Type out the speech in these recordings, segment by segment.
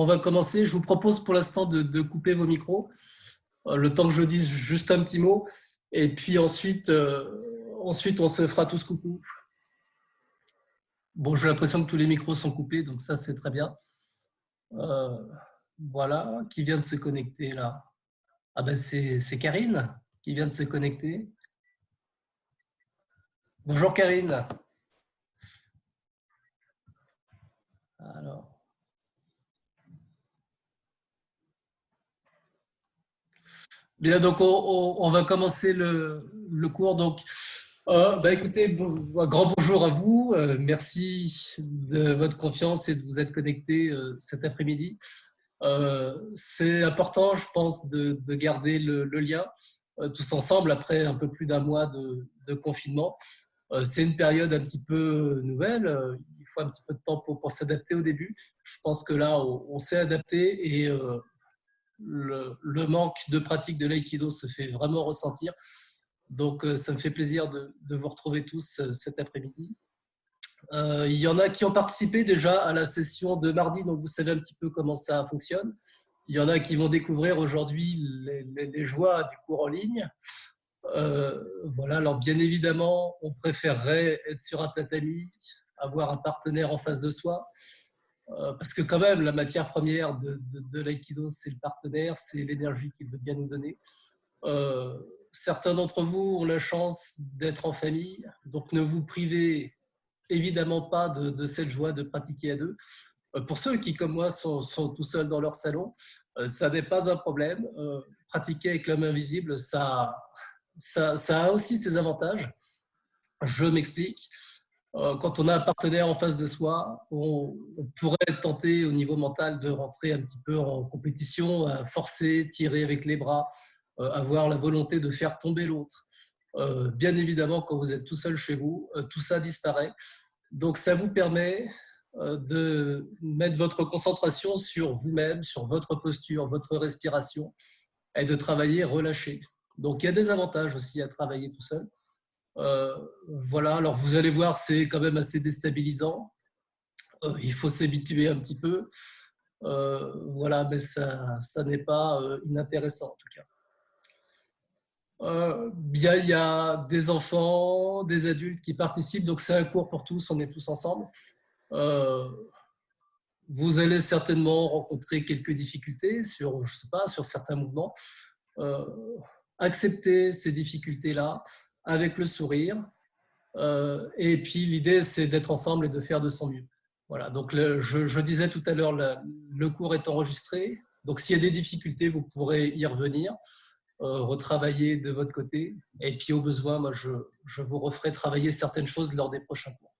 On va commencer. Je vous propose pour l'instant de couper vos micros, le temps que je dise juste un petit mot. Et puis ensuite, on se fera tous coucou. Bon, j'ai l'impression que tous les micros sont coupés, donc ça, c'est très bien. Voilà, qui vient de se connecter là? Ah ben, c'est Karine qui vient de se connecter. Bonjour Karine. Alors. Bien, donc on va commencer le cours. Donc, écoutez, un grand bonjour à vous. Merci de votre confiance et de vous être connectés cet après-midi. C'est important, je pense, de garder le lien tous ensemble après un peu plus d'un mois de confinement. C'est une période un petit peu nouvelle. Il faut un petit peu de temps pour s'adapter au début. Je pense que là, on s'est adapté et le manque de pratique de l'aïkido se fait vraiment ressentir. Donc, ça me fait plaisir de vous retrouver tous cet après-midi. Il y en a qui ont participé déjà à la session de mardi, donc vous savez un petit peu comment ça fonctionne. Il y en a qui vont découvrir aujourd'hui les joies du cours en ligne. Voilà, alors bien évidemment, on préférerait être sur un tatami, avoir un partenaire en face de soi, parce que quand même, la matière première de l'aïkido, c'est le partenaire, c'est l'énergie qu'il veut bien nous donner. Certains d'entre vous ont la chance d'être en famille, donc ne vous privez évidemment pas de cette joie de pratiquer à deux. Pour ceux qui, comme moi, sont tout seuls dans leur salon, ça n'est pas un problème. Pratiquer avec l'homme invisible, ça a aussi ses avantages. Je m'explique. Quand on a un partenaire en face de soi, on pourrait être tenté au niveau mental de rentrer un petit peu en compétition, forcer, tirer avec les bras, avoir la volonté de faire tomber l'autre. Bien évidemment, quand vous êtes tout seul chez vous, tout ça disparaît. Donc, ça vous permet de mettre votre concentration sur vous-même, sur votre posture, votre respiration et de travailler relâché. Donc, il y a des avantages aussi à travailler tout seul. Voilà, alors vous allez voir, c'est quand même assez déstabilisant. Il faut s'habituer un petit peu. Voilà, mais ça n'est pas inintéressant en tout cas. Bien, il y a des enfants, des adultes qui participent, donc c'est un cours pour tous, on est tous ensemble. Vous allez certainement rencontrer quelques difficultés sur, je sais pas, sur certains mouvements. Accepter ces difficultés-là avec le sourire. Et puis l'idée, c'est d'être ensemble et de faire de son mieux. Voilà, donc je disais tout à l'heure, le cours est enregistré. Donc s'il y a des difficultés, vous pourrez y revenir, retravailler de votre côté. Et puis au besoin, moi, je vous referai travailler certaines choses lors des prochains cours.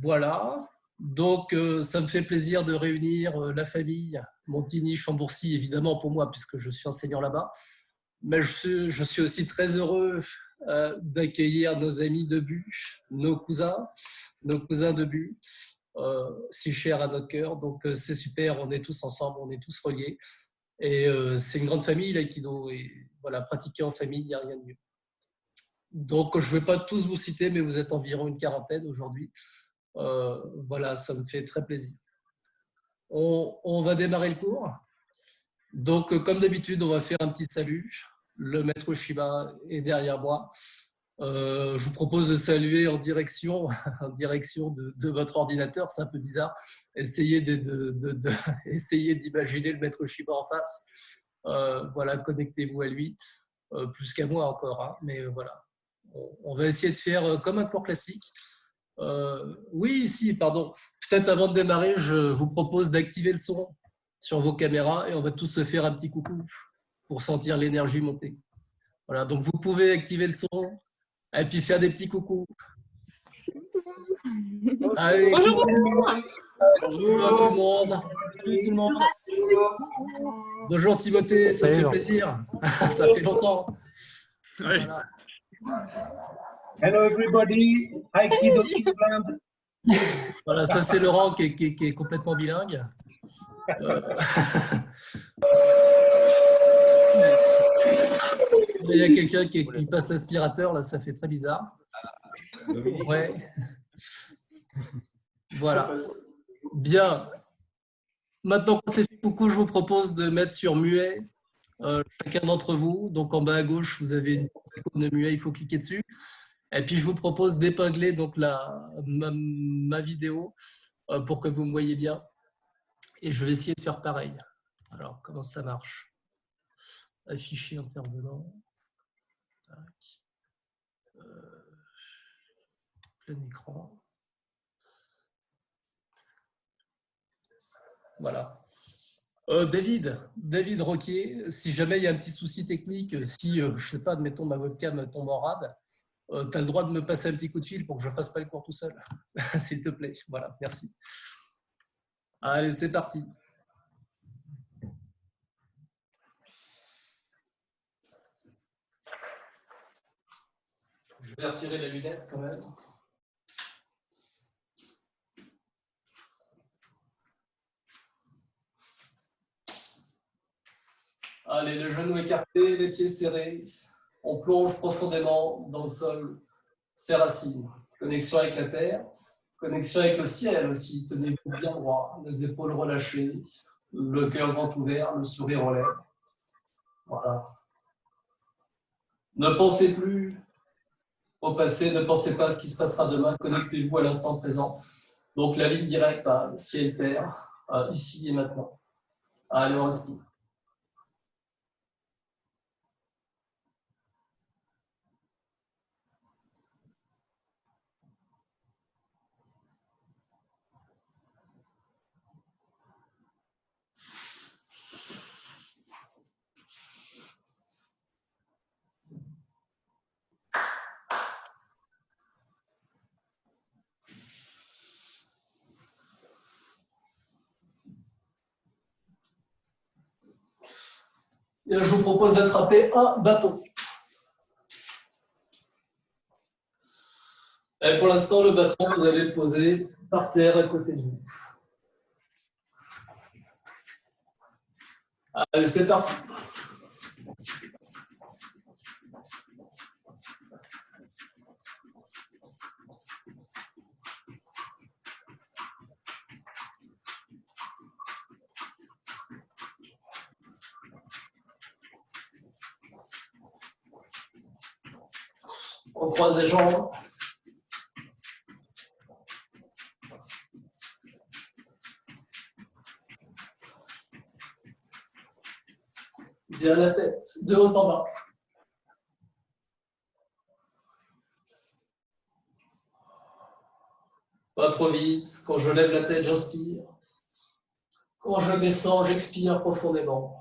Voilà, donc ça me fait plaisir de réunir la famille Montigny-Chambourcy, évidemment pour moi, puisque je suis enseignant là-bas. Mais je suis aussi très heureux d'accueillir nos amis de Bu, nos cousins de Bu, si chers à notre cœur. Donc c'est super, on est tous ensemble, on est tous reliés. Et c'est une grande famille, l'aïkido. Et voilà, pratiquer en famille, il n'y a rien de mieux. Donc je ne vais pas tous vous citer, mais vous êtes environ une quarantaine aujourd'hui. Voilà, ça me fait très plaisir. On va démarrer le cours. Donc, comme d'habitude, on va faire un petit salut. Le maître Shiba est derrière moi. Je vous propose de saluer en direction de votre ordinateur. C'est un peu bizarre. Essayez d'imaginer le maître Shiba en face. Voilà, connectez-vous à lui. Plus qu'à moi encore, hein, mais voilà. On va essayer de faire comme un cours classique. Oui, si, pardon. Peut-être avant de démarrer, je vous propose d'activer le son sur vos caméras et on va tous se faire un petit coucou pour sentir l'énergie monter. Voilà, donc vous pouvez activer le son et puis faire des petits coucous. Allez, Bonjour. Bonjour tout le monde. Bonjour Timothée, ça me fait plaisir. Ça fait longtemps. Oui. Voilà. Hello everybody, Aikido. Voilà, ça c'est Laurent qui est complètement bilingue. Il y a quelqu'un qui passe l'aspirateur, là, ça fait très bizarre. Ouais. Voilà. Bien. Maintenant qu'on s'est fait coucou, je vous propose de mettre sur muet chacun d'entre vous. Donc en bas à gauche, vous avez une icône de muet, il faut cliquer dessus. Et puis je vous propose d'épingler donc ma vidéo pour que vous me voyez bien. Et je vais essayer de faire pareil. Alors, comment ça marche? Afficher intervenant. Plein écran. Voilà. David Roquier, si jamais il y a un petit souci technique, si, je ne sais pas, admettons, ma webcam tombe en rade, tu as le droit de me passer un petit coup de fil pour que je ne fasse pas le cours tout seul. S'il te plaît. Voilà, merci. Allez, c'est parti. Je vais retirer la lunette quand même. Allez, le genou écarté, les pieds serrés. On plonge profondément dans le sol, ses racines. Connexion avec la terre, connexion avec le ciel aussi. Tenez-vous bien droit, les épaules relâchées, le cœur grand ouvert, le sourire aux lèvres. Voilà. Ne pensez plus au passé, ne pensez pas à ce qui se passera demain. Connectez-vous à l'instant présent. Donc la ligne directe, ciel-terre, ici et maintenant. Allez, on respire. Et je vous propose d'attraper un bâton. Et pour l'instant, le bâton, vous allez le poser par terre à côté de vous. Allez, c'est parti. On croise les jambes. Bien la tête, de haut en bas. Pas trop vite. Quand je lève la tête, j'inspire. Quand je descends, j'expire profondément.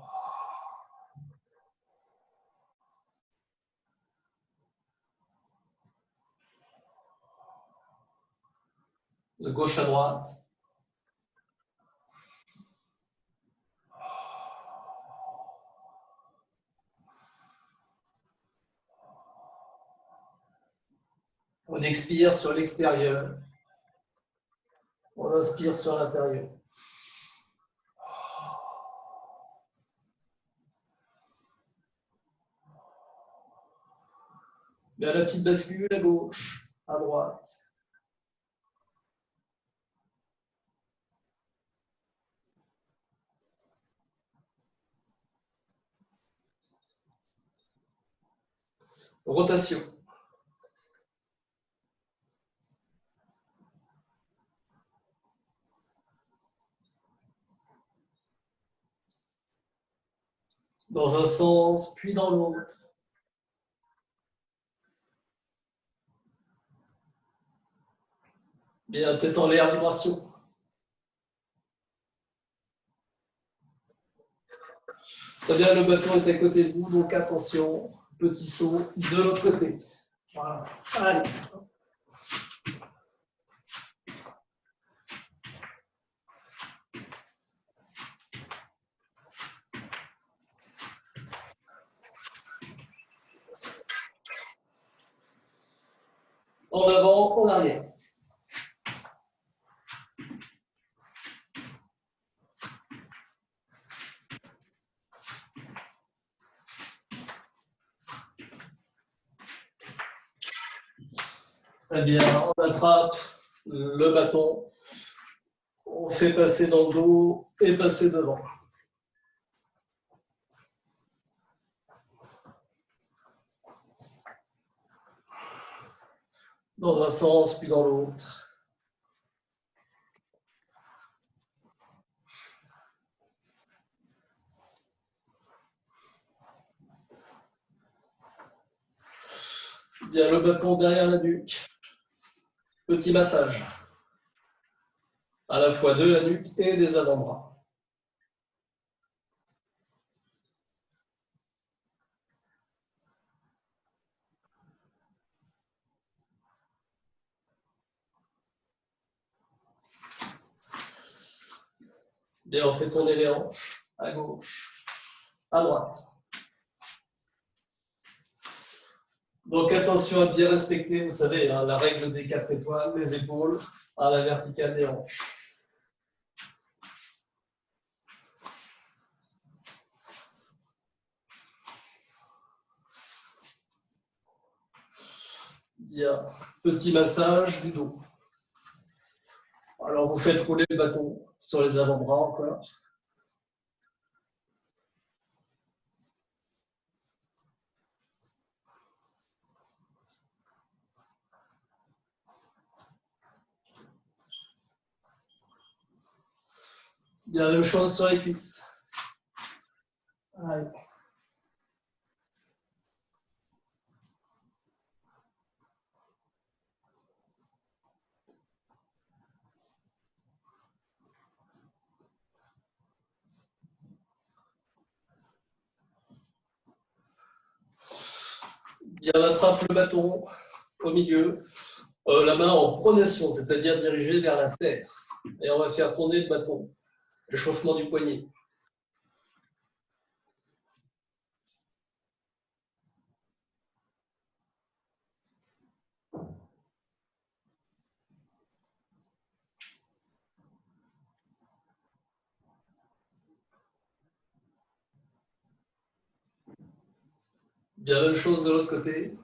De gauche à droite. On expire sur l'extérieur. On inspire sur l'intérieur. Bien la petite bascule à gauche, à droite. Rotation. Dans un sens, puis dans l'autre. Bien, tête en l'air, vibration. Très bien, le bâton est à côté de vous, donc attention, petit saut de l'autre côté. Voilà. Allez. En avant, en arrière. Très bien, on attrape le bâton. On fait passer dans le dos et passer devant. Dans un sens, puis dans l'autre. Bien, le bâton derrière la nuque. Petit massage. À la fois de la nuque et des avant-bras. Bien, on fait tourner les hanches à gauche, à droite. Donc attention à bien respecter, vous savez, hein, la règle des 4 étoiles, les épaules à la verticale des hanches. Bien, petit massage du dos. Alors vous faites rouler le bâton sur les avant-bras encore. Bien, la même chose sur les cuisses. Allez. Bien, on attrape le bâton au milieu, la main en pronation, c'est-à-dire dirigée vers la terre. Et on va faire tourner le bâton, l'échauffement du poignet. Bien, même chose de l'autre côté.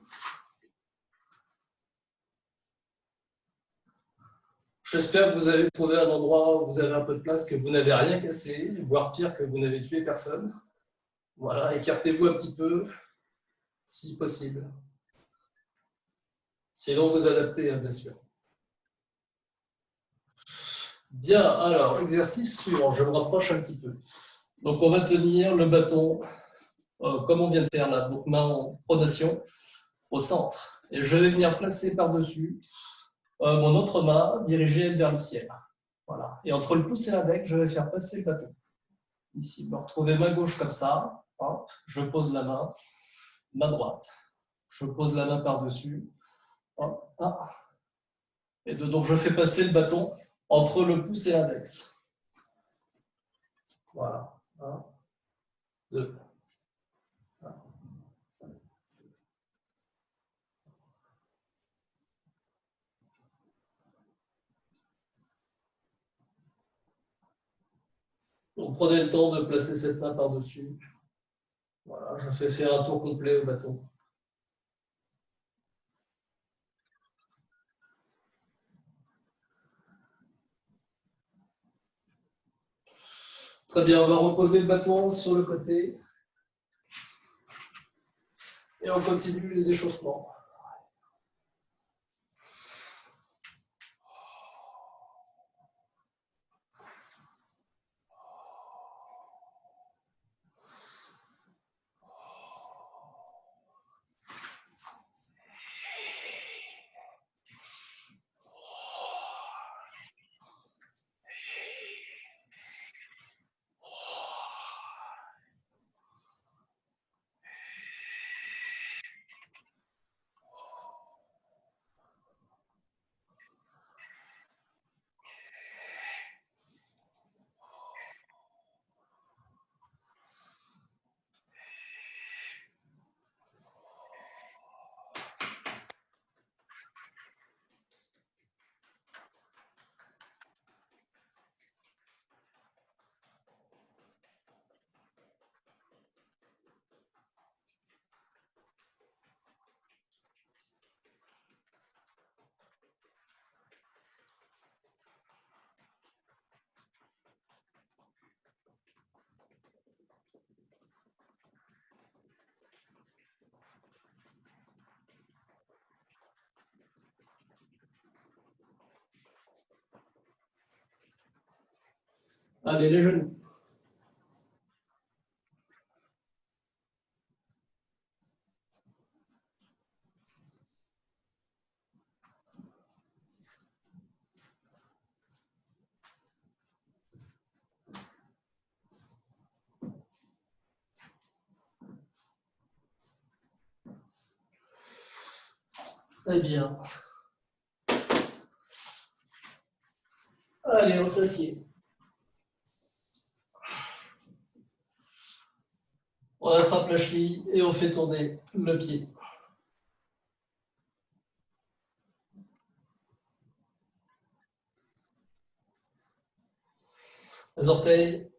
J'espère que vous avez trouvé un endroit où vous avez un peu de place, que vous n'avez rien cassé, voire pire, que vous n'avez tué personne. Voilà, écartez-vous un petit peu, si possible. Sinon, vous adaptez, hein, bien sûr. Bien, alors, exercice suivant, je me rapproche un petit peu. Donc, on va tenir le bâton, comme on vient de faire là, donc main en pronation, au centre. Et je vais venir placer par-dessus mon autre main, dirigée vers le ciel. Voilà. Et entre le pouce et l'index, je vais faire passer le bâton. Ici, me retrouver main gauche comme ça. Hop, je pose la main droite. Je pose la main par-dessus. Et donc, je fais passer le bâton entre le pouce et l'index. Voilà. 1, 2. Donc, prenez le temps de placer cette main par-dessus. Voilà, je fais faire un tour complet au bâton. Très bien, on va reposer le bâton sur le côté. Et on continue les échauffements. Allez, les genoux. Très bien. Allez, on s'assied. On attrape la cheville et on fait tourner le pied. Les orteils.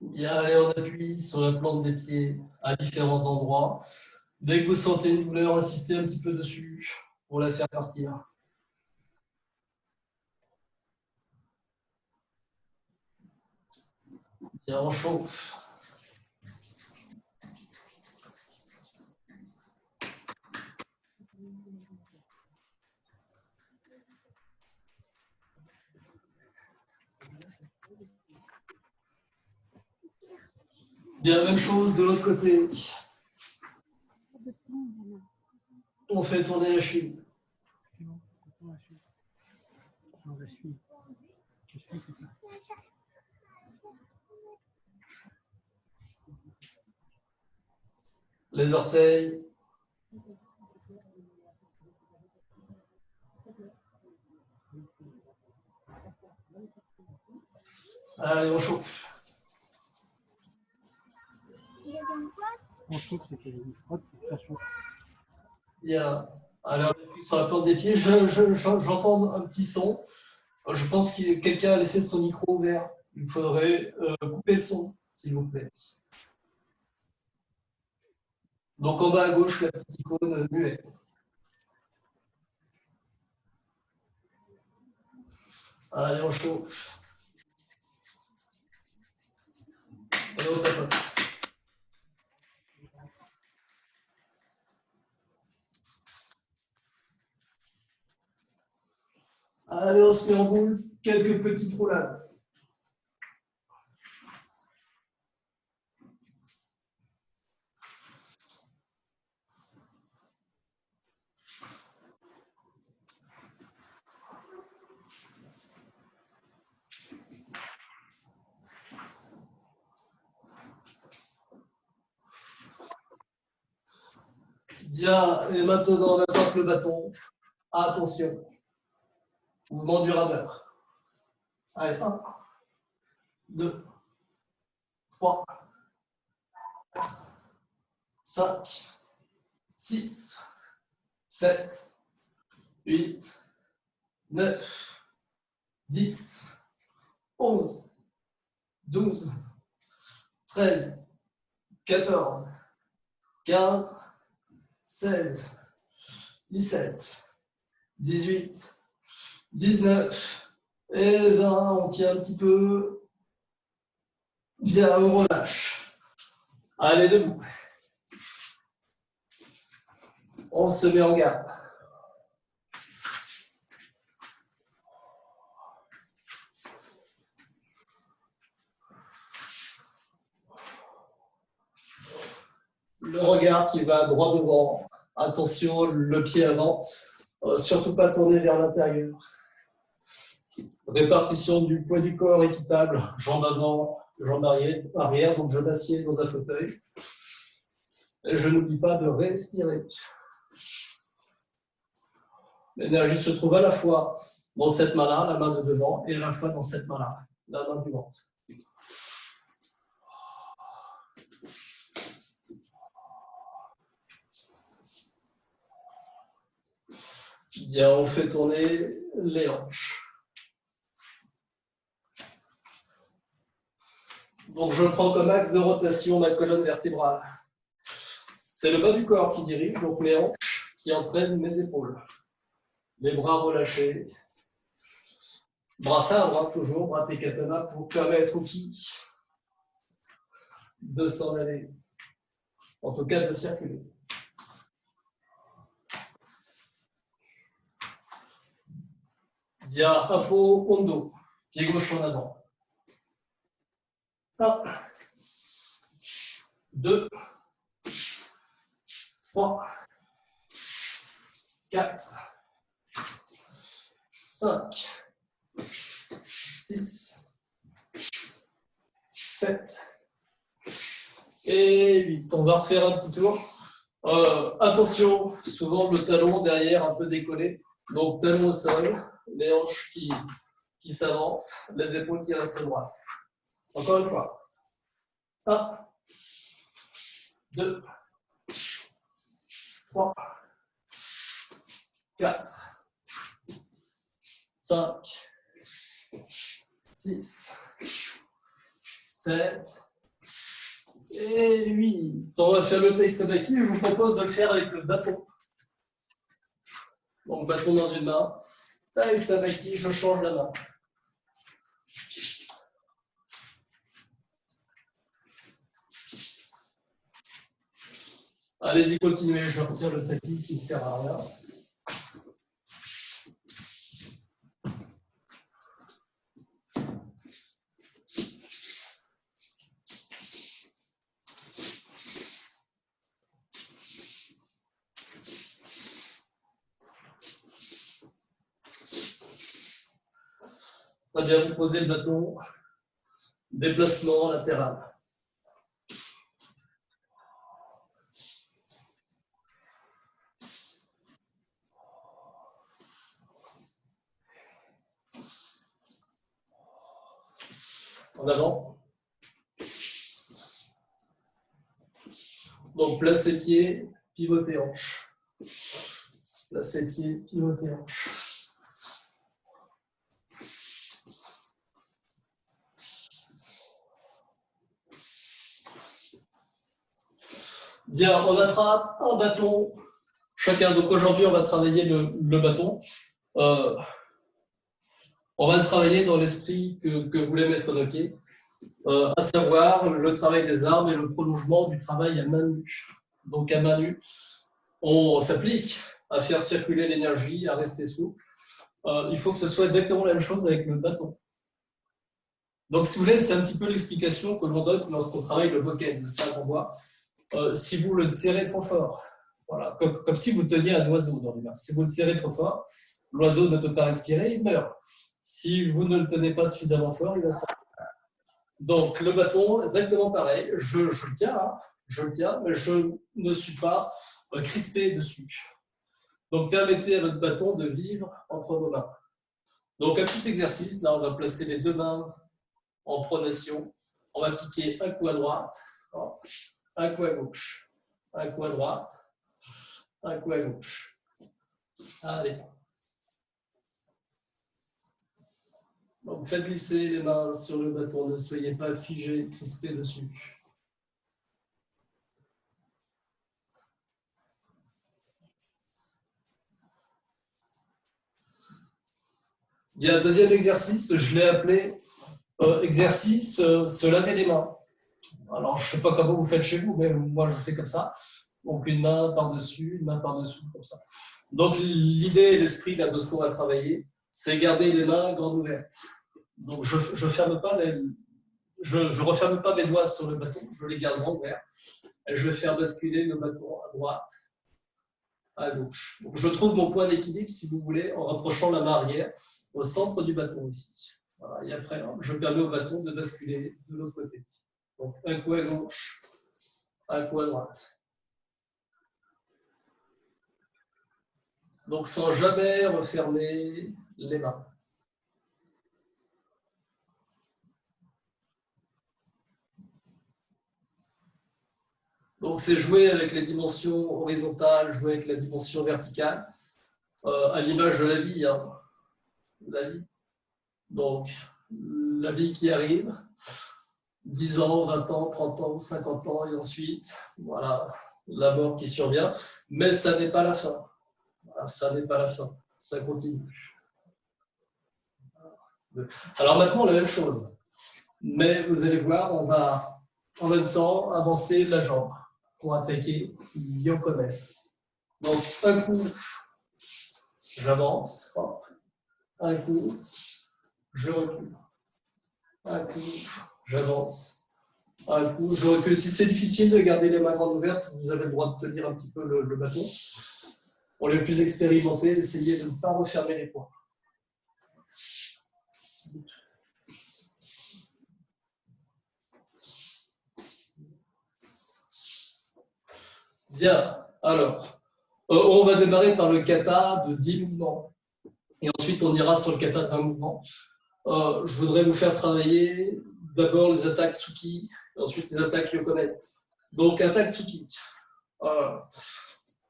Bien, allez, on appuie sur la plante des pieds à différents endroits. Dès que vous sentez une douleur, insistez un petit peu dessus pour la faire partir. Bien, on chauffe. Bien, même chose de l'autre côté. On fait tourner la cheville. Les orteils. Allez, on chauffe. On chauffe, c'est qu'il frotte pour que ça chauffe. Bien. Allez, on appuie sur la plante des pieds. J'entends un petit son. Je pense que quelqu'un a laissé son micro ouvert. Il faudrait couper le son, s'il vous plaît. Donc en bas à gauche, la petite icône muet. Allez, on chauffe. Et on tapote. Allez, on se met en boule. Quelques petites roulades. Bien, et maintenant on attrape le bâton. Attention. Mouvement du rameur. Allez, 1, 2, 3, 5, 6, 7, 8, 9, 10, 11, 12, 13, 14, 15, 16, 17, 18, 19 et 20. On tient un petit peu. Bien, on relâche. Allez, debout. On se met en garde. Le regard qui va droit devant. Attention, le pied avant. Surtout pas tourner vers l'intérieur. Répartition du poids du corps équitable. Jambes avant, jambes arrière. Donc je m'assieds dans un fauteuil. Et je n'oublie pas de respirer. L'énergie se trouve à la fois dans cette main-là, la main de devant, et à la fois dans cette main-là, la main du ventre. Bien, on fait tourner les hanches. Donc, je prends comme axe de rotation ma colonne vertébrale. C'est le bas du corps qui dirige, donc mes hanches qui entraînent mes épaules. Les bras relâchés. Bras sabres, toujours, bras tekatana pour permettre au ki de s'en aller. En tout cas, de circuler. Bien, info hondo. Pied gauche en avant. 1, 2, 3, 4, 5, 6, 7 et 8. On va refaire un petit tour. Attention, souvent le talon derrière un peu décollé. Donc talon au sol, les hanches qui s'avancent, les épaules qui restent droites. Encore une fois. 1, 2, 3, 4, 5, 6, 7 et 8. On va faire le Tai Sabaki. Je vous propose de le faire avec le bâton. Donc bâton dans une main. Tai Sabaki, je change la main. Allez-y, continuez. Je retire le tapis qui ne sert à rien. Très bien, vous posez le bâton. Déplacement latéral. En avant. Donc, placez pied, pivotez hanche. Placez pied, pivotez hanche. Bien, on attrape un bâton chacun. Donc aujourd'hui, on va travailler le bâton. On va le travailler dans l'esprit que voulait Maître Noquet, à savoir le travail des armes et le prolongement du travail à main nue. Donc à main nue, on s'applique à faire circuler l'énergie, à rester souple. Il faut que ce soit exactement la même chose avec le bâton. Donc si vous voulez, c'est un petit peu l'explication que l'on donne lorsqu'on travaille le bokken, le sabre en bois. Si vous le serrez trop fort, voilà, comme si vous teniez un oiseau dans les mains. Si vous le serrez trop fort, l'oiseau ne peut pas respirer, il meurt. Si vous ne le tenez pas suffisamment fort, il va s'arrêter. Donc le bâton, exactement pareil. Je le tiens, hein, je le tiens, mais je ne suis pas crispé dessus. Donc permettez à votre bâton de vivre entre vos mains. Donc un petit exercice, là on va placer les deux mains en pronation. On va piquer un coup à droite. Un coup à gauche, un coup à droite, un coup à gauche. Allez. Donc faites glisser les mains sur le bâton, ne soyez pas figés, crispés dessus. Bien, deuxième exercice, je l'ai appelé exercice se laver les mains. Alors, je ne sais pas comment vous faites chez vous, mais moi, je fais comme ça. Donc, une main par-dessus, comme ça. Donc, l'idée et l'esprit de ce qu'on va travailler, c'est garder les mains grandes ouvertes. Donc, je referme pas mes doigts sur le bâton, je les garde grands ouverts. Et je vais faire basculer le bâton à droite, à gauche. Donc, je trouve mon point d'équilibre, si vous voulez, en rapprochant la main arrière au centre du bâton ici. Voilà. Et après, je permets au bâton de basculer de l'autre côté. Donc, un coup à gauche, un coup à droite. Donc, sans jamais refermer les mains. Donc, c'est jouer avec les dimensions horizontales, jouer avec la dimension verticale, à l'image de la vie. Hein. La vie. Donc, la vie qui arrive, 10 ans, 20 ans, 30 ans, 50 ans, et ensuite, voilà, la mort qui survient. Mais ça n'est pas la fin. Voilà, ça n'est pas la fin. Ça continue. Alors maintenant, la même chose. Mais vous allez voir, on va en même temps avancer la jambe. pour attaquer Yokomen. Donc, un coup, j'avance, hop. Un coup, je recule. Un coup, j'avance. Un coup, je recule. Si c'est difficile de garder les mains grandes ouvertes, vous avez le droit de tenir un petit peu le bâton. Pour les plus expérimentés, essayez de ne pas refermer les poings. Bien, alors, on va démarrer par le kata de 10 mouvements. Et ensuite, on ira sur le kata de 20 mouvements. Je voudrais vous faire travailler d'abord les attaques Tsuki, et ensuite les attaques Yokomen. Donc, attaque Tsuki.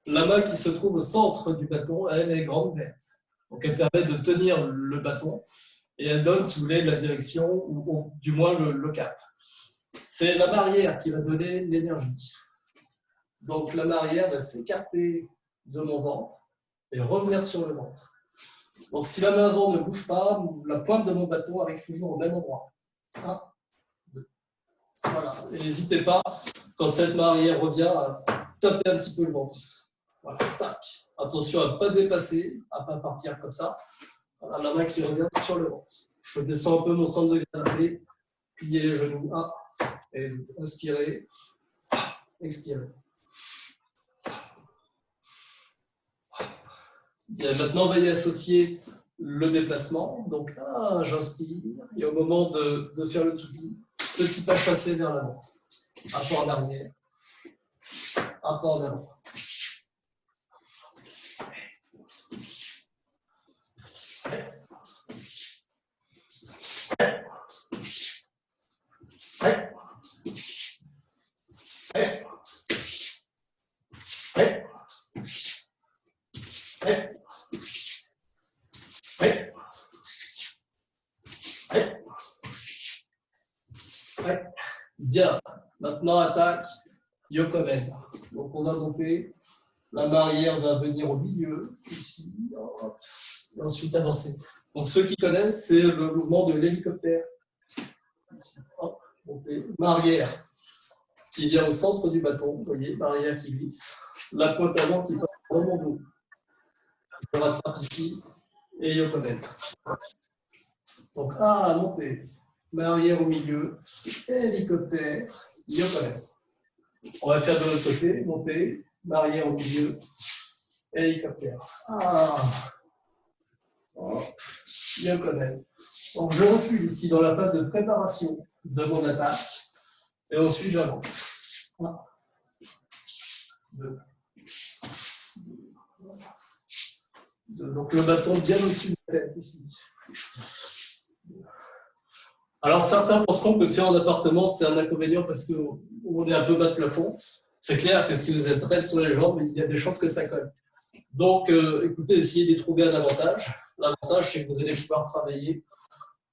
La main qui se trouve au centre du bâton, elle est grande ouverte. Donc, elle permet de tenir le bâton et elle donne, si vous voulez, la direction ou du moins le cap. C'est la barrière qui va donner l'énergie. Donc, la barrière va s'écarter de mon ventre et revenir sur le ventre. Donc, si la main avant ne bouge pas, la pointe de mon bâton arrive toujours au même endroit. 1, 2. Voilà. Et n'hésitez pas, quand cette main arrière revient, à taper un petit peu le ventre. Voilà. Tac. Attention à ne pas dépasser, à ne pas partir comme ça. Voilà, la main qui revient sur le ventre. Je descends un peu mon centre de gravité, pliez les genoux. 1 et 2. Inspirez, expirez. Bien, maintenant, on va y associer le déplacement. Donc, j'inspire. Et au moment de faire le tsuki, petit pas chassé vers l'avant. Un pas en arrière. Un pas en avant. Bien, maintenant attaque Yokomen. Donc on va monter, la main arrière va venir au milieu, ici, et ensuite avancer. Donc ceux qui connaissent, c'est le mouvement de l'hélicoptère. Ici, hop, monter, main arrière qui vient au centre du bâton, vous voyez, main arrière qui glisse, la pointe avant qui passe dans mon dos. Je rattrape ici, et Yokomen. Donc monter, main arrière au milieu, hélicoptère, Yokomen. On va faire de l'autre côté, monter, main arrière au milieu, hélicoptère. Yokomen. Donc je recule ici dans la phase de préparation de mon attaque, et ensuite j'avance. 1, 2. Donc le bâton bien au-dessus de la tête ici. Alors certains penseront que de faire en appartement, c'est un inconvénient parce qu'on est un peu bas de plafond. C'est clair que si vous êtes raide sur les jambes, il y a des chances que ça colle. Donc écoutez, essayez de trouver un avantage. L'avantage, c'est que vous allez pouvoir travailler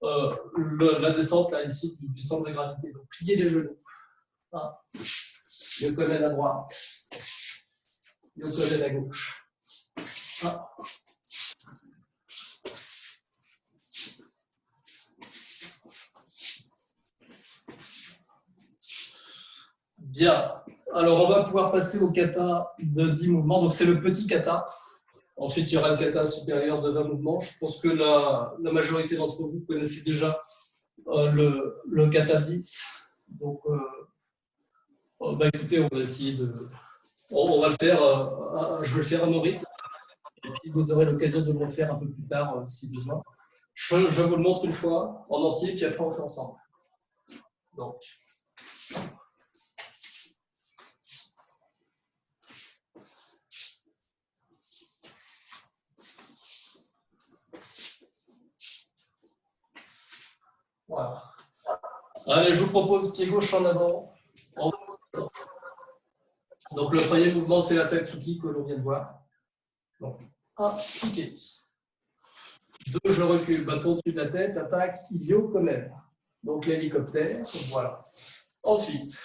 la descente là, ici du centre de gravité. Donc pliez les genoux. Yokomen à droite. Yokomen à gauche. 1. Bien. Alors, on va pouvoir passer au kata de 10 mouvements. Donc, c'est le petit kata. Ensuite, il y aura le kata supérieur de 20 mouvements. Je pense que la majorité d'entre vous connaissez déjà le kata 10. Donc, écoutez, on va essayer de... On va le faire, je vais le faire à mon rythme. Et puis, vous aurez l'occasion de le refaire un peu plus tard, si besoin. Je vous le montre une fois en entier, puis après, on fait ensemble. Donc... Voilà. Allez, je vous propose pied gauche en avant. Donc, le premier mouvement, c'est l'attaque Tsuki que l'on vient de voir. Donc, 1, piqué. 2, je recule, bâton au-dessus de la tête, attaque Yokomen. Donc, l'hélicoptère, voilà. Ensuite,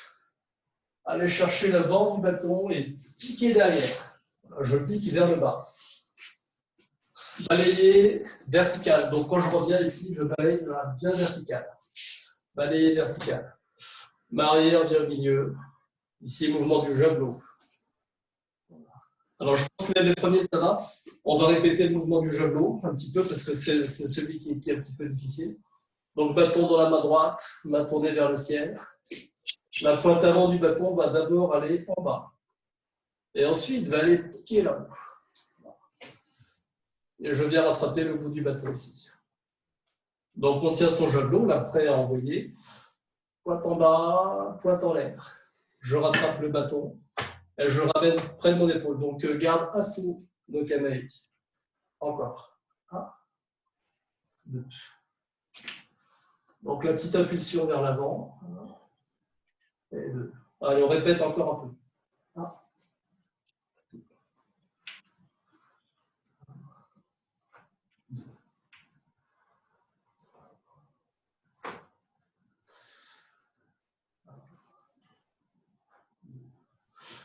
allez chercher l'avant du bâton et piquer derrière. Je pique vers le bas. Balayer vertical. Donc, quand je reviens ici, je balaye bien vertical. Balayer vertical. Ma arrière vient au milieu. Ici, mouvement du javelot. Alors, je pense que les premiers, ça va. On va répéter le mouvement du javelot un petit peu parce que c'est celui qui est un petit peu difficile. Donc, bâton dans la main droite, main tournée vers le ciel. La pointe avant du bâton va d'abord aller en bas. Et ensuite, va aller piquer là-haut. Et je viens rattraper le bout du bâton ici. Donc, on tient son javelot, là, prêt à envoyer. Pointe en bas, pointe en l'air. Je rattrape le bâton et je ramène près de mon épaule. Donc, garde assaut de canaille. Encore. 1, 2. Donc, la petite impulsion vers l'avant. 1 et 2. Allez, on répète encore un peu. 1.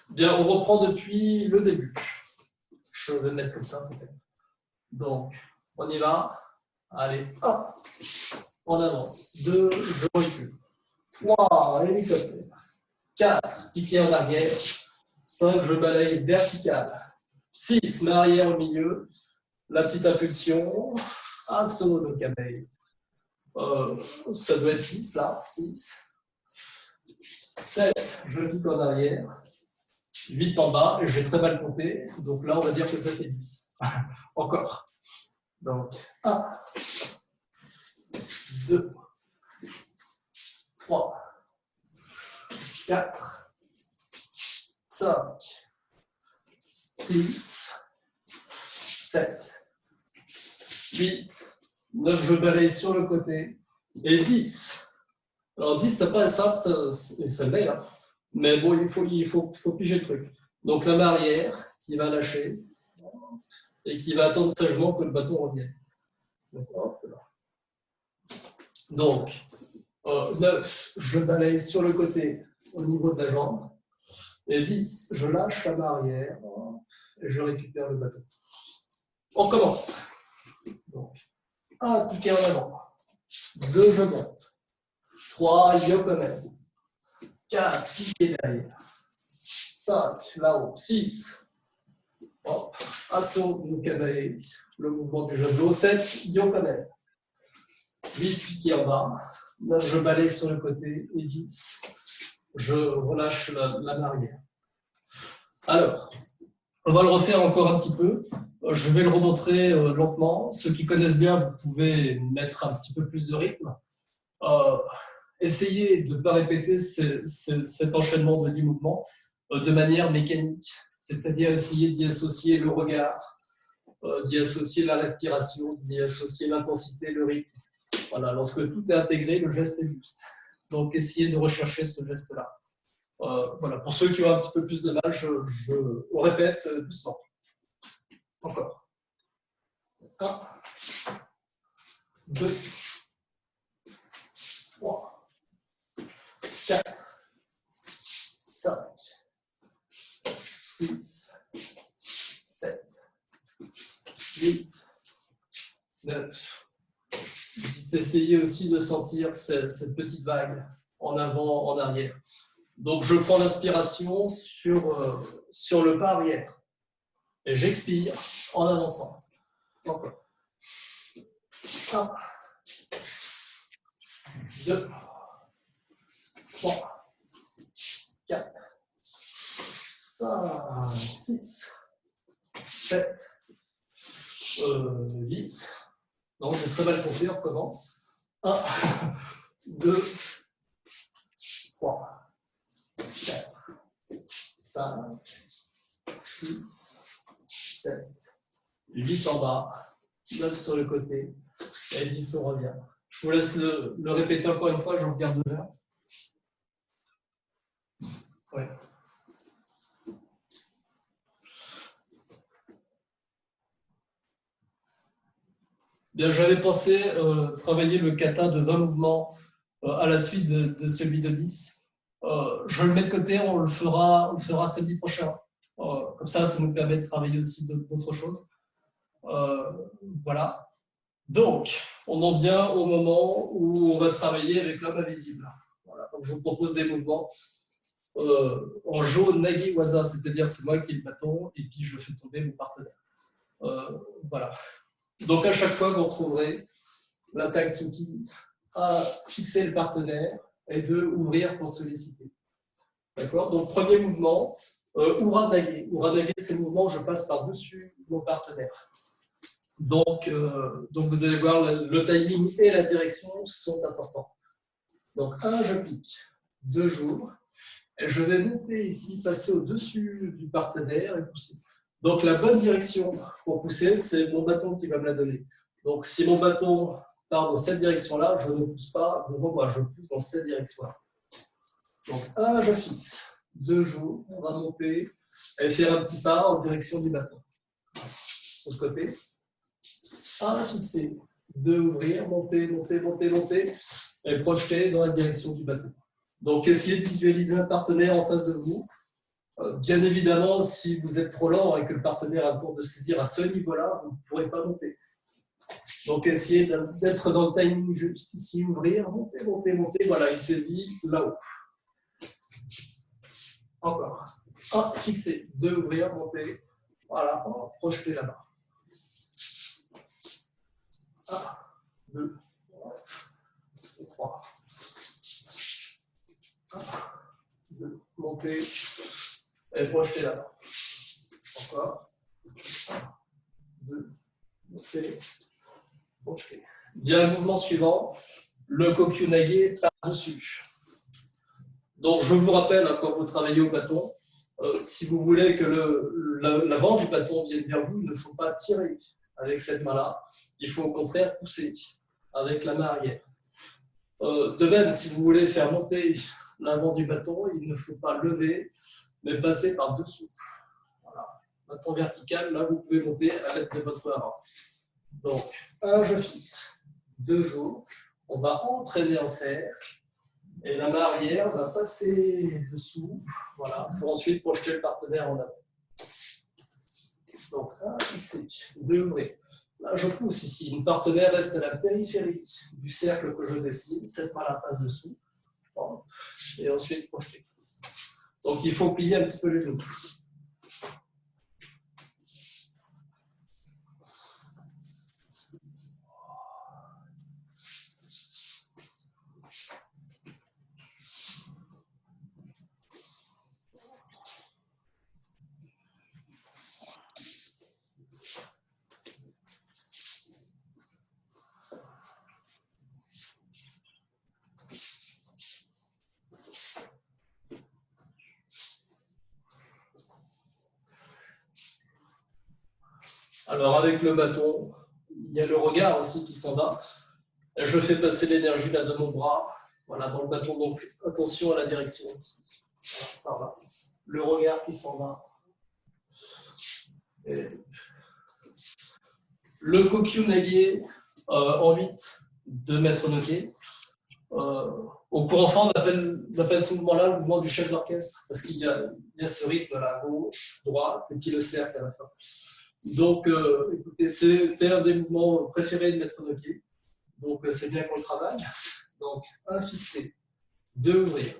Bien, on reprend depuis le début. Je vais le mettre comme ça, peut-être. Donc, on y va. Allez, 1, on avance. 2, je recule. 3, hélicoptère. 4, piqué en arrière. 5, je balaye vertical. 6, main arrière au milieu. La petite impulsion. Assaut de camel. Ça doit être 6, là. 6. 7, je pique en arrière. 8 en bas, et j'ai très mal compté. Donc là, on va dire que ça fait 10. Encore. Donc, 1, 2, 3, 4, 5, 6, 7, 8, 9, je balaye sur le côté, et 10. Alors 10, ça paraît simple, ça l'est, hein. Mais bon, il faut piger le truc. Donc la main arrière qui va lâcher et qui va attendre sagement que le bâton revienne. Donc 9, je balaye sur le côté au niveau de la jambe. Et 10, je lâche la main arrière et je récupère le bâton. On commence. Donc 1, piqué en avant. 2, je monte. 3, yokomen. 4, piqué derrière. 5, là-haut. 6, hop, assaut, yokomen. Le mouvement du javelot. 7, yokomen. 8, piqué en bas. 9, je balaye sur le côté. Et 10, je relâche la main arrière. Alors, on va le refaire encore un petit peu. Je vais le remontrer lentement. Ceux qui connaissent bien, vous pouvez mettre un petit peu plus de rythme. Essayez de ne pas répéter cet enchaînement de 10 mouvements de manière mécanique. C'est-à-dire essayer d'y associer le regard, d'y associer la respiration, d'y associer l'intensité, le rythme. Voilà, lorsque tout est intégré, le geste est juste. Donc, essayez de rechercher ce geste-là. Voilà, pour ceux qui ont un petit peu plus de mal, on répète doucement. Encore. 1, 2, 3, 4, 5, 6, 7, 8, 9, 10. Essayez aussi de sentir cette petite vague en avant, en arrière. Donc, je prends l'inspiration sur le pas arrière. Et j'expire en avançant. Encore. 1, 2, 3, 4, 5, 6, 7, 8. Non, j'ai très mal compté, on recommence. 1, 2, 3. 4, 5, 6, 7, 8 en bas, 9 sur le côté, et 10 on revient. Je vous laisse le répéter encore une fois, je regarde l'heure. Ouais. Bien, j'avais pensé travailler le kata de 20 mouvements à la suite de celui de 10. Je le mets de côté, on le fera samedi prochain. Comme ça nous permet de travailler aussi d'autres choses. Voilà. Donc, on en vient au moment où on va travailler avec l'homme invisible. Voilà. Donc, je vous propose des mouvements en jaune nage waza, c'est-à-dire c'est moi qui ai le bâton et puis je fais tomber mon partenaire. Voilà. Donc à chaque fois, vous retrouverez la Tatsuki à fixer le partenaire et de ouvrir pour solliciter. D'accord? Donc premier mouvement, Uranage. Uranage, c'est le mouvement où je passe par-dessus mon partenaire. Donc vous allez voir, le timing et la direction sont importants. Donc 1, je pique. 2, j'ouvre. Et je vais monter ici, passer au-dessus du partenaire et pousser. Donc la bonne direction pour pousser, c'est mon bâton qui va me la donner. Donc si mon bâton part dans cette direction-là, je ne pousse pas devant moi, je pousse dans cette direction-là. Donc 1, je fixe. 2, j'ouvre. On va monter et faire un petit pas en direction du bâton. De ce côté. 1, fixer. 2, ouvrir. Monter, monter, monter, monter. Et projeter dans la direction du bâton. Donc, essayez de visualiser un partenaire en face de vous. Bien évidemment, si vous êtes trop lent et que le partenaire a le temps de saisir à ce niveau-là, vous ne pourrez pas monter. Donc, essayez d'être dans le timing juste. Ici, ouvrir, monter, monter, monter. Voilà, il saisit là-haut. Encore. 1, fixer. 2, ouvrir, monter. Voilà, projeter là-bas. 1, 2, 3. 1, 2, monter et projeter là-bas. Encore. 1, 2, monter, projeter. Bien, le mouvement suivant, le Kokyunage par-dessus. Donc, je vous rappelle, quand vous travaillez au bâton, si vous voulez que l'avant du bâton vienne vers vous, il ne faut pas tirer avec cette main-là. Il faut au contraire pousser avec la main arrière. De même, si vous voulez faire monter l'avant du bâton, il ne faut pas lever, mais passer par-dessous. Voilà. Bâton vertical, là, vous pouvez monter à l'aide de votre avant. Donc, 1, je fixe. 2, j'ouvre. On va entraîner en cercle. Et la main arrière va passer dessous, voilà, pour ensuite projeter le partenaire en avant. Donc, 1, fixé. 2, ouvrir. Là, je pousse ici. Mon partenaire reste à la périphérie du cercle que je dessine. Cette main-là passe dessous. Et ensuite projeter. Donc, il faut plier un petit peu les genoux. Alors, avec le bâton, il y a le regard aussi qui s'en va. Je fais passer l'énergie là de mon bras, voilà, dans le bâton. Donc, attention à la direction ici. Voilà, par là. Le regard qui s'en va. Et le Kokyunage en 8 de maître noqué. Au cours enfant, on appelle ce mouvement-là le mouvement du chef d'orchestre, parce qu'il y a ce rythme là, gauche, droite, et puis le cercle à la fin. Donc, écoutez, c'était un des mouvements préférés de maître noqué. Donc, c'est bien qu'on le travaille. Donc, 1, fixer. 2, ouvrir.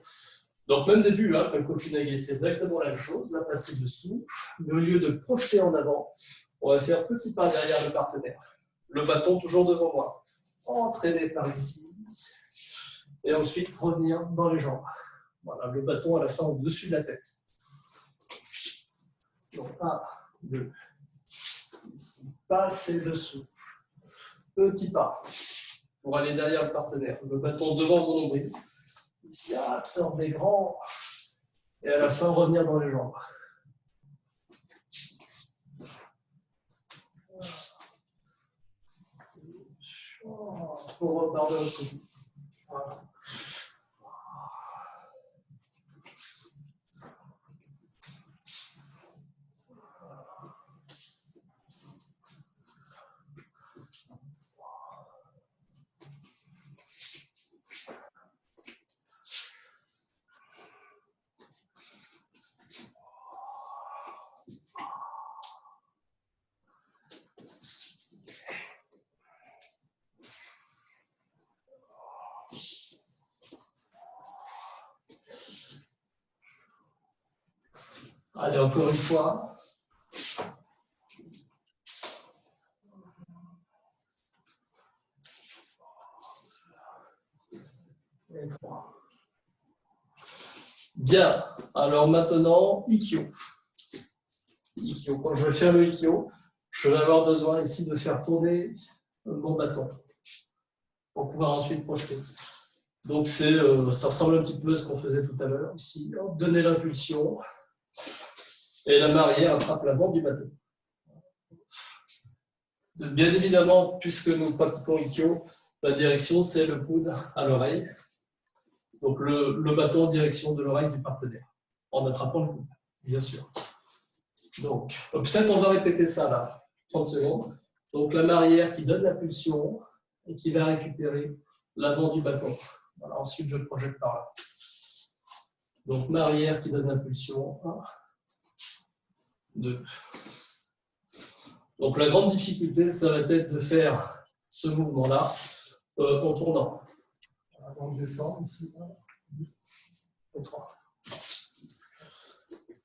Donc, même début, hein, comme le Kokyunage, c'est exactement la même chose. Là, passer dessous. Mais au lieu de projeter en avant, on va faire petit pas derrière le partenaire. Le bâton toujours devant moi. Entraîner par ici. Et ensuite, revenir dans les jambes. Voilà, le bâton à la fin au-dessus de la tête. Donc, 1, 2. Ici, passer dessous. Petit pas pour aller derrière le partenaire. Le bâton devant mon nombril. Ici, absorber grand. Et à la fin, revenir dans les jambes. Pour repartir de l'autre côté. Voilà. Allez, encore une fois. Et 3. Bien. Alors maintenant, Ikkyo. Ikkyo. Quand je vais faire le Ikkyo, je vais avoir besoin ici de faire tourner mon bâton pour pouvoir ensuite projeter. Donc ça ressemble un petit peu à ce qu'on faisait tout à l'heure. Ici, donner l'impulsion et la marinière attrape l'avant du bateau. Bien évidemment, puisque nous pratiquons Ikkyo, la direction c'est le coude à l'oreille. Donc le bâton en direction de l'oreille du partenaire, en attrapant le coude, bien sûr. Donc, peut-être on va répéter ça là, 30 secondes. Donc la marinière qui donne l'impulsion et qui va récupérer l'avant du bâton. Voilà, ensuite je projette par là. Donc marinière qui donne l'impulsion. 1, 2. Donc la grande difficulté, ça va être de faire ce mouvement-là en tournant. On descend ici. 1, 2, et 3.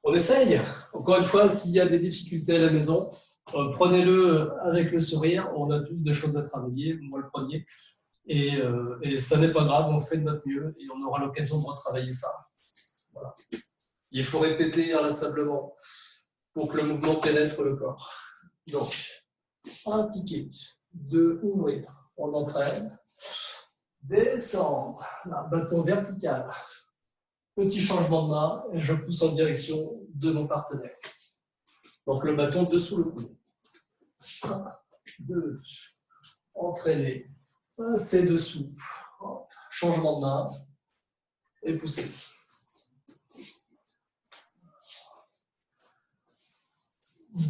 On essaye. Encore une fois, s'il y a des difficultés à la maison, prenez-le avec le sourire. On a tous des choses à travailler, moi le premier. Et ça n'est pas grave, on fait de notre mieux et on aura l'occasion de retravailler ça. Voilà. Il faut répéter inlassablement pour que le mouvement pénètre le corps. Donc, 1, piquer, 2, ouvrir, on entraîne, descendre, là, bâton vertical, petit changement de main et je pousse en direction de mon partenaire. Donc le bâton dessous le coude. 1, 2, entraîner, passer dessous, changement de main et pousser.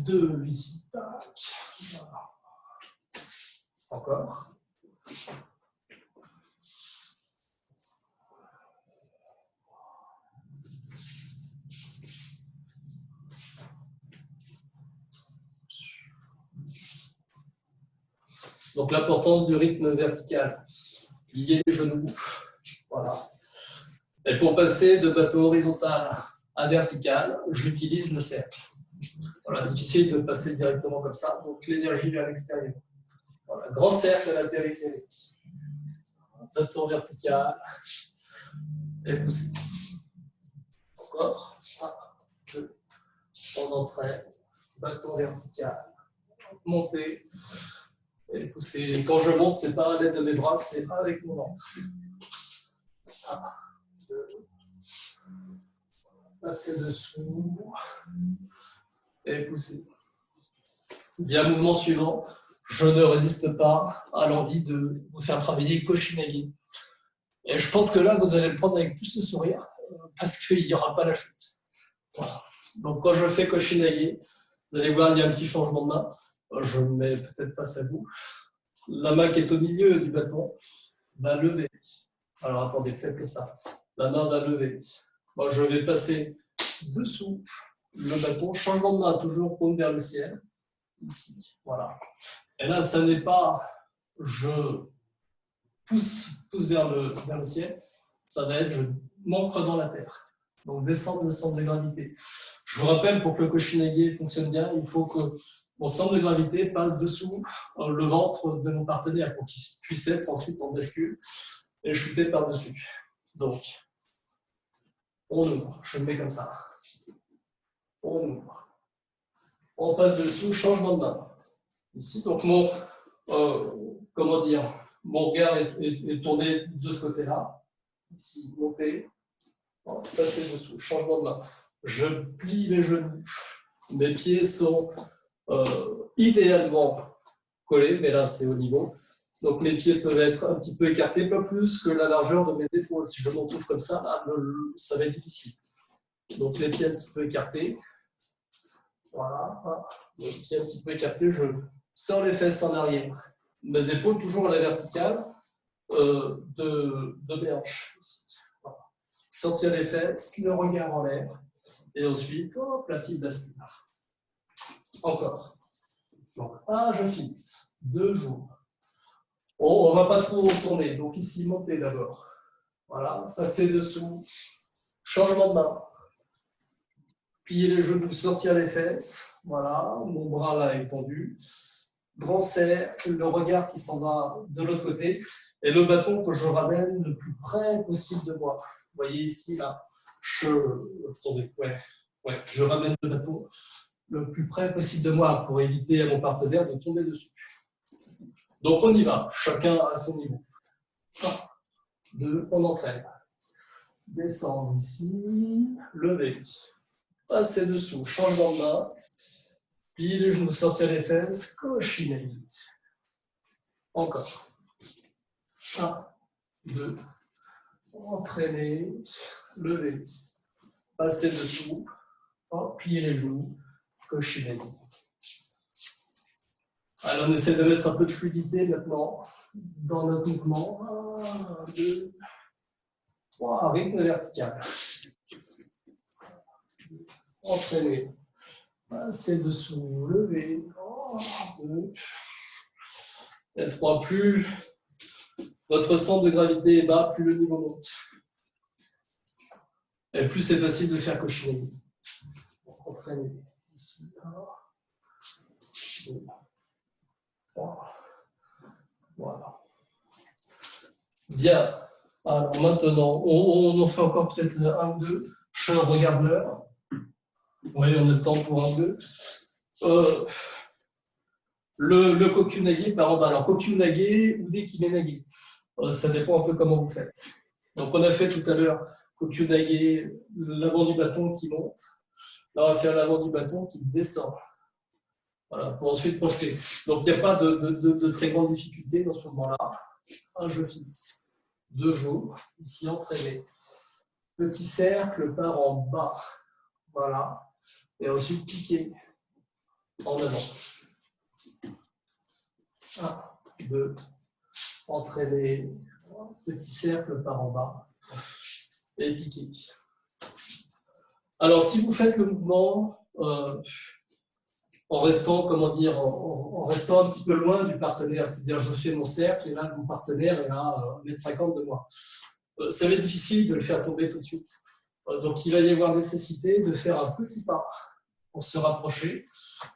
Deux, ici, tac. Voilà. Encore. Donc l'importance du rythme vertical. Lier les genoux. Voilà. Et pour passer de bateau horizontal à vertical, j'utilise le cercle. Voilà, difficile de passer directement comme ça, donc l'énergie vers l'extérieur. Voilà, grand cercle à la périphérie. Bâton vertical. Et pousser. Encore. 1, 2. On entraîne. Bâton vertical. Monter. Et pousser. Quand je monte, ce n'est pas à l'aide de mes bras, c'est avec mon ventre. 1, 2. Passer dessous. Et pousser. Bien, mouvement suivant. Je ne résiste pas à l'envie de vous faire travailler le Koshinagi. Et je pense que là, vous allez le prendre avec plus de sourire parce qu'il n'y aura pas la chute. Voilà. Donc, quand je fais Koshinagi, vous allez voir, il y a un petit changement de main. Je me mets peut-être face à vous. La main qui est au milieu du bâton va lever. Alors, attendez, faites comme ça. La main va lever. Moi, je vais passer dessous le bâton. Changement de main, toujours paume vers le ciel. Ici, voilà. Et là, ça n'est pas je pousse vers le ciel. Ça va être je m'ancre dans la terre. Donc, descendre le centre de gravité. Je vous rappelle, pour que le Koshinagi fonctionne bien, il faut que mon centre de gravité passe dessous le ventre de mon partenaire pour qu'il puisse être ensuite en bascule et chuter par-dessus. Donc, on ouvre. Je me mets comme ça. On ouvre. On passe dessous, changement de main. Ici, donc mon regard est tourné de ce côté-là. Ici, monter, passer dessous, changement de main. Je plie les genoux. Mes pieds sont idéalement collés, mais là c'est au niveau. Donc mes pieds peuvent être un petit peu écartés, pas plus que la largeur de mes épaules. Si je m'entoure comme ça, là, ça va être difficile. Donc les pieds un petit peu écartés. Voilà, les pieds un petit peu écartés, je sors les fesses en arrière. Mes épaules toujours à la verticale de mes hanches. Voilà. Sortir les fesses, le regard en l'air. Et ensuite, hop, la petite bascule. Encore. Donc, 1, je fixe. 2, j'ouvre. On ne va pas trop tourner. Donc ici, monter d'abord. Voilà, passer dessous. Changement de main. plier les genoux, sortir les fesses. Voilà, mon bras là est tendu. Grand cercle, le regard qui s'en va de l'autre côté. Et le bâton que je ramène le plus près possible de moi. Vous voyez ici, là, je ramène le bâton le plus près possible de moi pour éviter à mon partenaire de tomber dessus. Donc on y va, chacun à son niveau. 1, 2, on entraîne. Descendre ici, lever. Passer dessous, changement de main. Plier les genoux, sortir les fesses, cochinelle. Encore. 1, 2, entraîner, lever. Passer dessous, plier les genoux, cochinelle. Alors on essaie de mettre un peu de fluidité maintenant dans notre mouvement. 1, 2, 3, rythme vertical. Entraîner, passer dessous, lever. 1, 2, et 3. Plus votre centre de gravité est bas, plus le niveau monte. Et plus c'est facile de faire cochinelle. Entraîner ici. 1, 2, 3. Voilà. Bien. Alors maintenant, on en fait encore peut-être 1 ou 2. Je regarde l'heure. Oui, on a le temps pour 1 ou 2. Le kokyunage par en bas. Alors, kokyunage ou dekimenage, ça dépend un peu comment vous faites. Donc, on a fait tout à l'heure kokyunage, l'avant du bâton qui monte. Là, on va faire l'avant du bâton qui descend. Voilà, pour ensuite projeter. Donc, il n'y a pas de très grande difficulté dans ce moment-là. Un jeu fixe. 2 jours. Ici, entraîné. Petit cercle par en bas. Voilà. Et ensuite, piquer en avant. 1, 2. Entraîner. Petit cercle par en bas. Et piquer. Alors, si vous faites le mouvement en restant, comment dire, en restant un petit peu loin du partenaire, c'est-à-dire je fais mon cercle et là, mon partenaire est à 1,50 m de moi. Ça va être difficile de le faire tomber tout de suite. Donc, il va y avoir nécessité de faire un petit pas pour se rapprocher,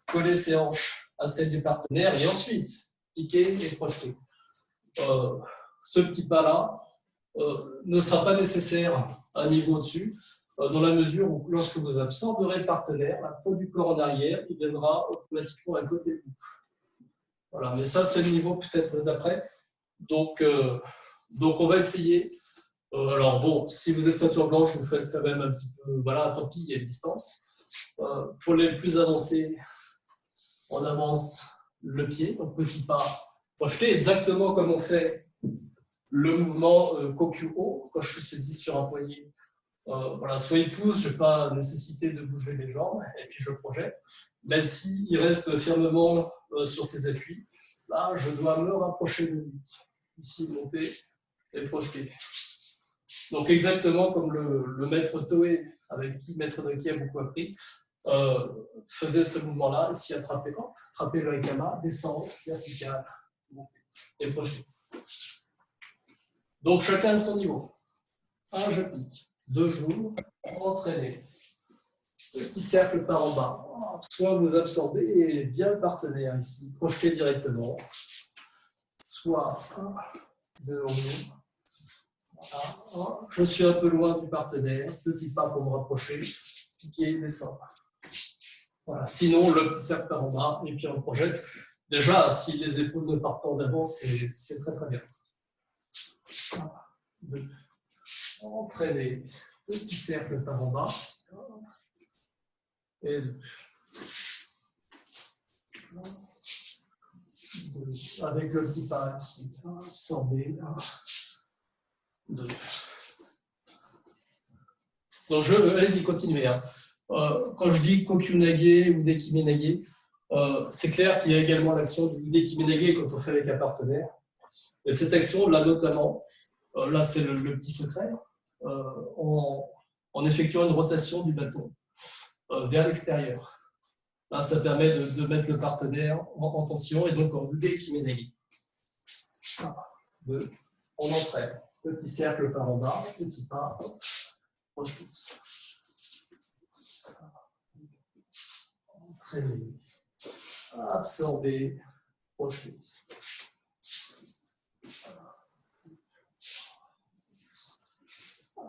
coller ses hanches à celles du partenaire et ensuite piquer et projeter. Ce petit pas-là ne sera pas nécessaire à un niveau au-dessus, dans la mesure où lorsque vous absorberez le partenaire, la peau du corps en arrière, il viendra automatiquement à côté de vous. Voilà, mais ça, c'est le niveau peut-être d'après. Donc, on va essayer. Alors bon, si vous êtes ceinture blanche, vous faites quand même un petit peu, voilà, tant pis, il y a une distance. Pour les plus avancés, on avance le pied, donc petit pas projeté, exactement comme on fait le mouvement Kokyū-o, quand je suis saisi sur un poignet. Voilà, soit il pousse, je n'ai pas nécessité de bouger les jambes, et puis je projette. Mais s'il reste fermement sur ses appuis, là, je dois me rapprocher de lui. Ici, monter et projeter. Donc exactement comme le maître Toei, avec qui maître Noki a beaucoup appris, faisait ce mouvement-là, ici attraper le Haikama, descendre, vertical, monter et projeter. Donc chacun à son niveau. 1, je pique. 2 jours, entraîner. Petit cercle par en bas. Soit vous absorbez bien le partenaire ici, projetez directement. Soit 1, 2, on ouvre. Voilà. Je suis un peu loin du partenaire, petit pas pour me rapprocher, piquer, descendre. Voilà. Sinon, le petit cercle par en bas, et puis on projette. Déjà, si les épaules ne partent pas en avant, c'est très très bien. 1, 2, entraîner, petit cercle par en bas, et 2. Avec le petit pas ici, absorber, 2. Donc, allez-y, continuez. Hein. Quand je dis kokyunage ou dekimenage, c'est clair qu'il y a également l'action du dekimenage quand on fait avec un partenaire. Et cette action, là notamment, là c'est le petit secret, en effectuant une rotation du bâton vers l'extérieur. Là, ça permet de mettre le partenaire en tension et donc en dekimenage. 1, 2, on entraîne. Petit cercle par en bas, petit pas, projeté. Traîner. Absorber. Projeter.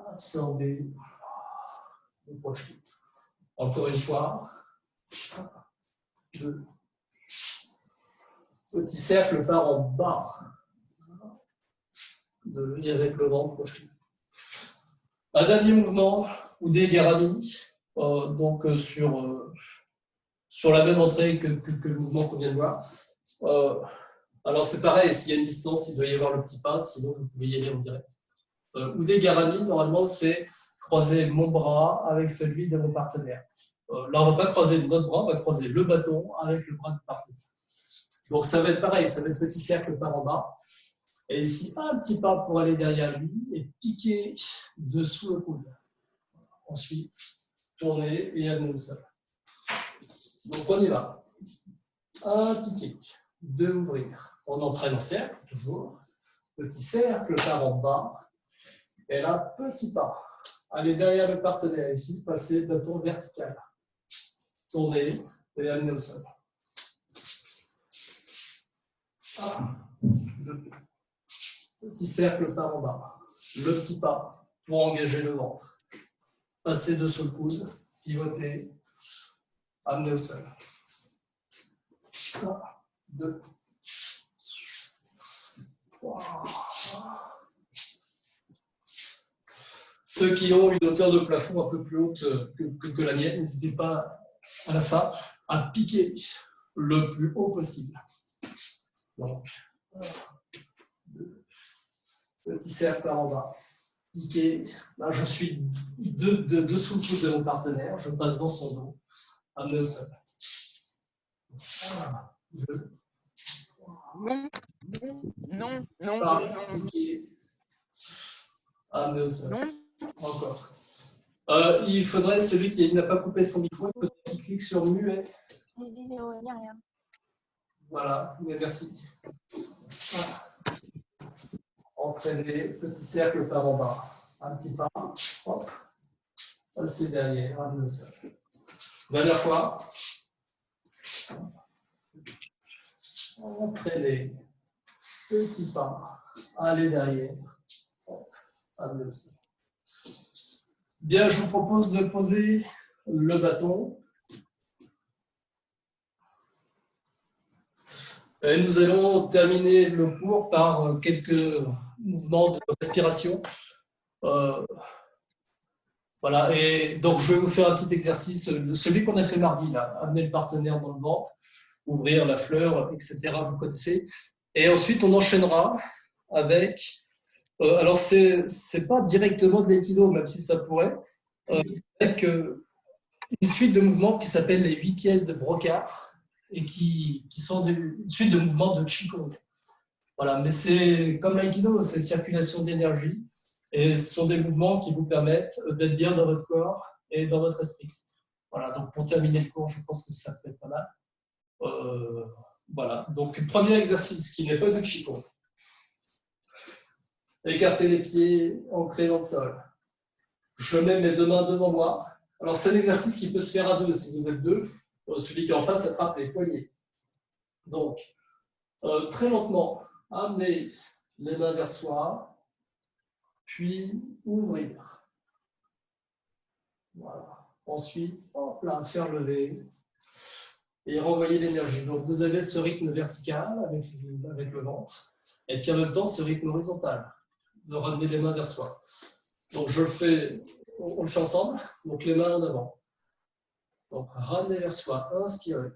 Absorber. Et projeter. Encore une fois. 2. Petit cercle part en bas. Et avec le ventre projeté. Un dernier mouvement, Ude Garami, sur la même entrée que le mouvement qu'on vient de voir. Alors c'est pareil, s'il y a une distance, il doit y avoir le petit pas, sinon vous pouvez y aller en direct. Ude Garami, normalement, c'est croiser mon bras avec celui de mon partenaire. Là, on ne va pas croiser notre bras, on va croiser le bâton avec le bras du partenaire. Donc ça va être pareil, ça va être petit cercle par en bas. Et ici, un petit pas pour aller derrière lui et piquer dessous le coude. Ensuite, tourner et amener au sol. Donc on y va. Un piqué, 2 ouvrir. On entraîne en cercle, toujours. Petit cercle par en bas. Et là, petit pas. Aller derrière le partenaire ici, passer bâton vertical. Tourner et amener au sol. 1, 2. Petit cercle par en bas. Le petit pas pour engager le ventre. Passer dessous le coude, pivoter, amener au sol. 1, 2, 3. Ceux qui ont une hauteur de plafond un peu plus haute que la mienne, n'hésitez pas à la fin à piquer le plus haut possible. Donc, 1, 2, petit cercle par en bas. Piquer. Là, je suis dessous le coude de mon partenaire. Je passe dans son dos. Amener au sol. 1, 2, 3. Non. Piquer. Amener au sol. Non. Encore. Il faudrait, celui qui n'a pas coupé son micro, il faudrait qu'il clique sur muet. Il n'y a rien. Voilà, mais merci. Voilà. Entraîner, petit cercle par en bas. Un petit pas, hop, passer derrière, amener au sol. Dernière fois. Entraîner, petit pas, aller derrière, hop, amener au sol. Bien, je vous propose de poser le bâton. Et nous allons terminer le cours par quelques mouvements de respiration. Voilà, et donc je vais vous faire un petit exercice, celui qu'on a fait mardi, là, amener le partenaire dans le ventre, ouvrir la fleur, etc. Vous connaissez. Et ensuite, on enchaînera avec. Alors, c'est pas directement de l'aïkido, même si ça pourrait, avec une suite de mouvements qui s'appellent les 8 pièces de Brocard et qui sont une suite de mouvements de Qigong. Voilà, mais c'est comme l'aïkido, c'est circulation d'énergie et ce sont des mouvements qui vous permettent d'être bien dans votre corps et dans votre esprit. Voilà, donc pour terminer le cours, je pense que ça peut être pas mal. Voilà, donc premier exercice qui n'est pas de Qigong. Écartez les pieds, ancrés dans le sol. Je mets mes 2 mains devant moi. Alors, c'est un exercice qui peut se faire à 2. Si vous êtes 2, celui qui est en face attrape les poignets. Donc, très lentement, amenez les mains vers soi, puis ouvrir. Voilà. Ensuite, hop là, faire lever et renvoyer l'énergie. Donc, vous avez ce rythme vertical avec le ventre, et puis en même temps, ce rythme horizontal, de ramener les mains vers soi. Donc, on le fait ensemble. Donc, les mains en avant. Donc, ramener vers soi, inspirez.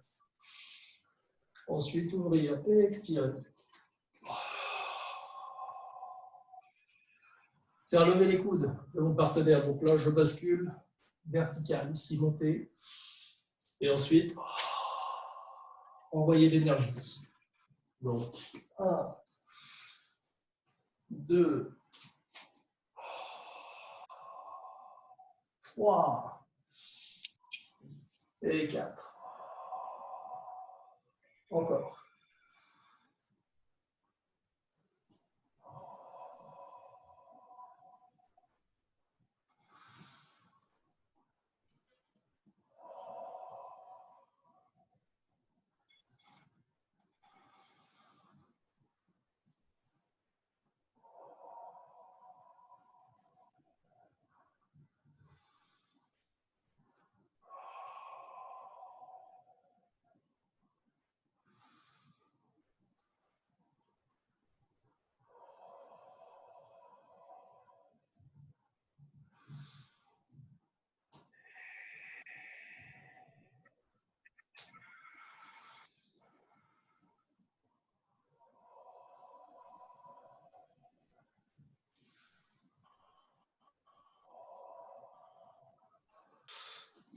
Ensuite, ouvrir et expirer. Faire lever les coudes de mon partenaire. Donc là, je bascule vertical, ici, monter. Et ensuite, envoyer l'énergie. Donc, 1, 2, 3 et 4. Encore.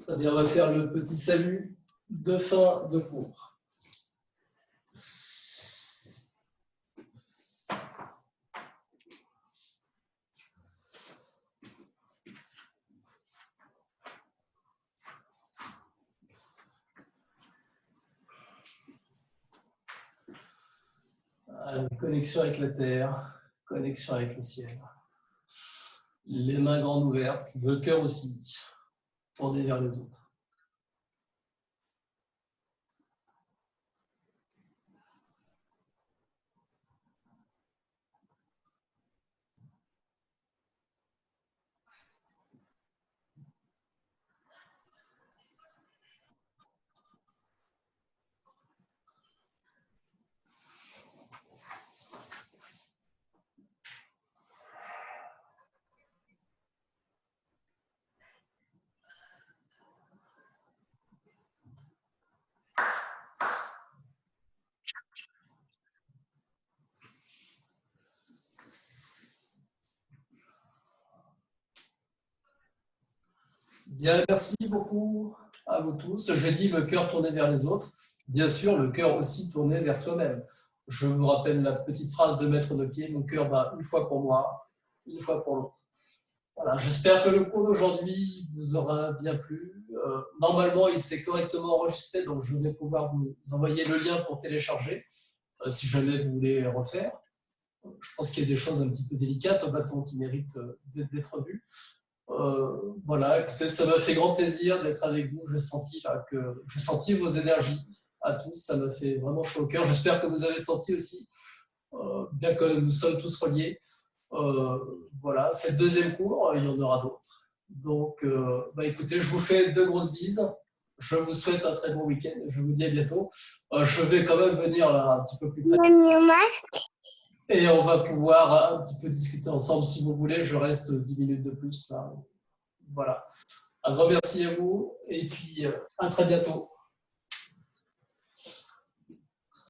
Très bien, on va faire le petit salut de fin de cours. Connexion avec la terre, connexion avec le ciel. Les mains grandes ouvertes, le cœur aussi, tourné vers les autres. Bien, merci beaucoup à vous tous. Je dis le cœur tourné vers les autres. Bien sûr, le cœur aussi tourné vers soi-même. Je vous rappelle la petite phrase de Maître Noquier, mon cœur bat une fois pour moi, une fois pour l'autre. Voilà, j'espère que le cours d'aujourd'hui vous aura bien plu. Normalement, il s'est correctement enregistré, donc je vais pouvoir vous envoyer le lien pour télécharger, si jamais vous voulez refaire. Je pense qu'il y a des choses un petit peu délicates au bâton qui méritent d'être vues. Voilà, écoutez, ça m'a fait grand plaisir d'être avec vous. J'ai senti vos énergies à tous, ça m'a fait vraiment chaud au cœur. J'espère que vous avez senti aussi, bien que nous sommes tous reliés. Voilà, c'est le deuxième cours, il y en aura d'autres. Donc, écoutez, je vous fais deux grosses bises. Je vous souhaite un très bon week-end. Je vous dis à bientôt. Je vais quand même venir là un petit peu plus près. Et on va pouvoir un petit peu discuter ensemble si vous voulez. Je reste 10 minutes de plus. Là. Voilà. Un grand merci à vous et puis à très bientôt.